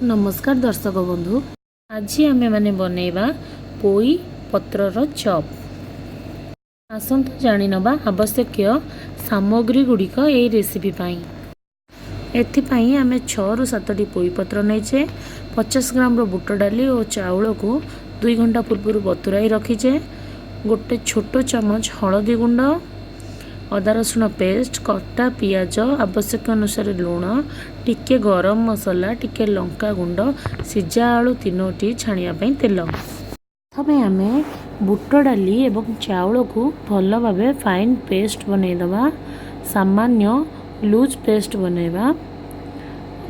नमस्कार दर्शक बंधु, आज आमे माने बनेबा पोई पत्रर चॉप। आसंतु जानि नबा आवश्यक सामग्री गुड़िक ए रेसिपी पाई। एथिपाई आमे 6 रु 7 पोई पत्र नैचे 50 ग्राम रो बुट डाली और चाउल को 2 घंटा पूर्व बतुराई रखीचे। गोटे छोटो चमच हलदी गुंड, अदा रसुण पेस्ट, कटा पियाज, आवश्यक अनुसार लुण, टिके गरम मसला, टिके लंका गुंड, सिजा आलू 3टी छाणिया तेल। प्रथमे आमे बुट डाली एवं चाउल को भल भाव फाइन पेस्ट बनईदबा, सामान्य लूज पेस्ट बनैबा।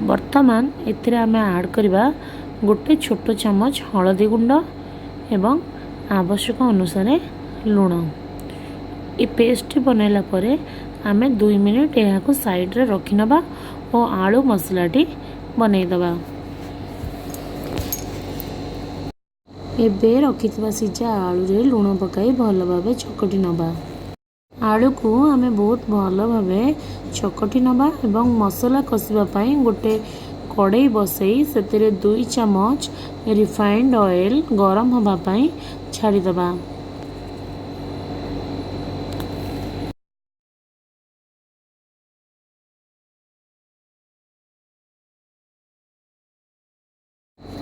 वर्तमान एथिरे आमे ऐड करबा गोटे छोटो चमच हलदी गुंड एवं आवश्यक अनुसार लुण। ये पेस्ट बनैला परे आमे 2 मिनिट यहाँ को साइड रे रखी नबा और आलू मसलाटी बनईदबा। एबे रखिथिबा सिजा आलू रे लुण पकाई भल भावे चकटी नबा। आलू को आमे बहुत भल भावे चकटी नबा एवं मसला कसिबा पई गोटे कड़ाई बसई सेतिरे 2 चमच रिफाइंड ऑयल गरम होबा पई छाड़ी दबा।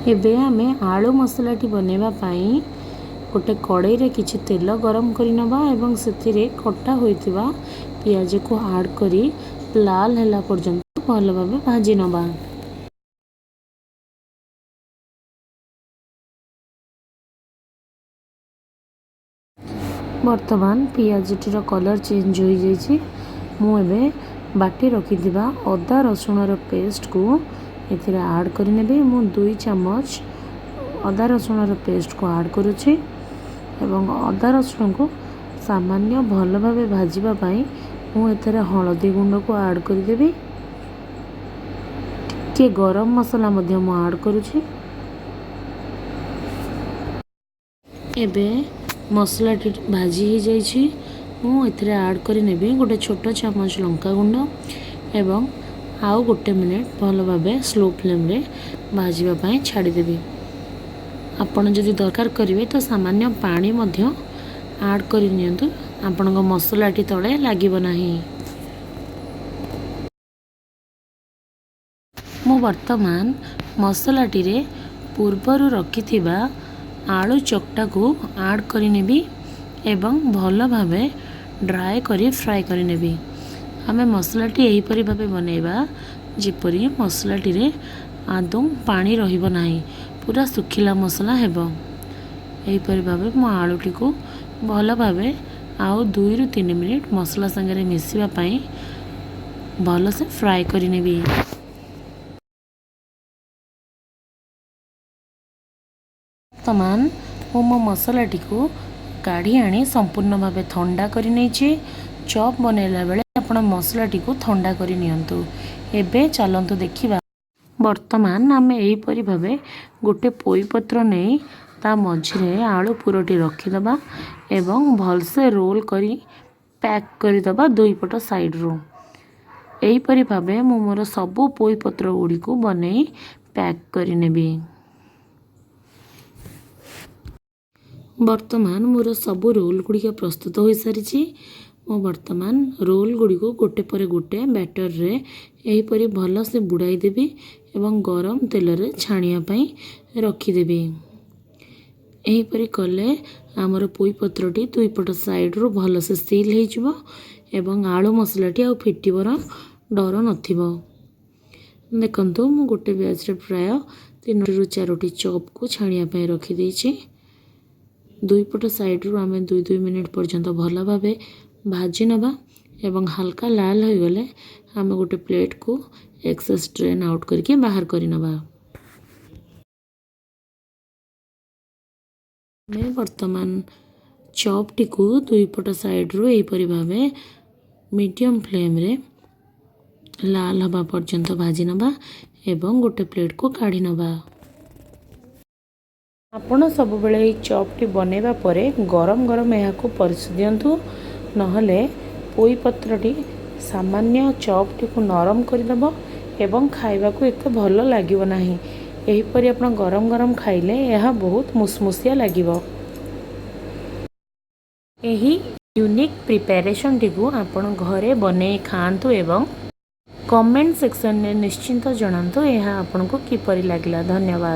एबे आमे आलू मसलाटी बनैबा पाई गोटे कड़ाई रे किछि तेल गरम करि नबा एवं सेथिरे कटा होइतिबा पियाज को ऐड करी लाल हैला पर्यंत भल भाबे भाजी नबा। वर्तमान पियाजटीर कलर चेंज हो जाइछि। मु एबे बाटी रखिथिबा अदा रसुण रो पेस्ट को एथिरे ऐड करि नेबे। मु 2 चमच अदा रसुण रो पेस्ट को ऐड करूछि एवं अदा रसुण को सामान्य भल भाबे भाजीबा पाई मु एथिरे हळदी गुंड को ऐड करि देबी। टिके गरम मसला मध्य मु ऐड करूछि। एबे मसला टी भाजी ही जाइछि। मु एथिरे ऐड करि नेबी गोटे छोटो चमच लंका गुंड एवं आउ गोटे मिनिट भल भाबे स्लो फ्लेम रे भाजीबा पाई छाड़ी देबी। आपण जदि दरकार करिवे तो सामान्य पानी मध्य ऐड करि नियंतु, आपणक मसलाटी तळे लागिबो नाही। मु वर्तमान मसलाटी रे पूर्वरु रखिथिबा आलू चकटा को ऐड करि नेबी एवं भल भाबे ड्राई करी फ्राई करि नेबी। आमे मसलाटी एही परि भाबे बनैबा जेपरि मसलाटी रे आदौ पानी रहिबो नाही, पूरा सुखिला मसला हेबो। एही परि भाबे मो आलूटी को भल भाबे आउ 2 रु 3 मिनिट मसला संगे मिसिबा पई भल से फ्राई करि नेबी। वर्तमान मो मसलाटी को काढ़ी आनी संपूर्ण भावे ठंडा करि नैछि। चॉप बनैला बेले आपण मसलाटी को ठंडा करि नियंतु। एबे चलंतु देखिबा। वर्तमान आमे एही परि भाबे गोटे पोई पत्र नै ता मझिरे आलू पुरोटी रखी दबा एवं भल से रोल करी पैक करि दबा 2 पट साइड रो। एही परि भाबे मु मोर सबु पोई पत्र उडी को बनै पैक करि नेबी। वर्तमान मोर सबु रोल गुड़ी के प्रस्तुत हो सारी। मो वर्तमान रोल गुड़ी को गोटे पर गोटे बैटर रे एही परि भल से बुड़ाई देबी एवं गरम तेल रे छाणिया पई रखी देबी। एही परि कले हमर पोई पत्रटी 2 पट साइड रो भल से सील हे जिवो एवं आलू मसलाटी आ फिटिबर डर नथिबो। देखंतु मु गोटे बैच रे प्राय 3 रु 4टी चॉप को छाणिया पई रखी देछि। 2 पट साइड रो आमे 2 मिनिट पर्यंत भल भाबे भाजी नबा एवं हल्का लाल हो गले आमे गोटे प्लेट को एक्सेस ड्रेन आउट करके बाहर करि नबा। मैं वर्तमान चॉप टी को 2 पट साइड रो एही परि भाबे मीडियम फ्लेम रे लाल हबा पर्यंत भाजी नबा एवं गोटे प्लेट को काढ़ी नबा। आपण सब बेले चॉप टी बनेबा परे गरम गरम यहाँ को परिस दियंतु, नहले पोई पत्रटी सामान्य चॉप टी को नरम करदेव एवं खाइबा को एत भल लागिबो नाही। एहीपरि आपण गरम गरम खाइले यह बहुत मुसमुसिया लागिबो। एही यूनिक प्रिपरेशन टी को आपण घरे बने खातु एवं कमेंट सेक्शन में निश्चिंत जणातु यह आपन को किपरि लागला। धन्यवाद।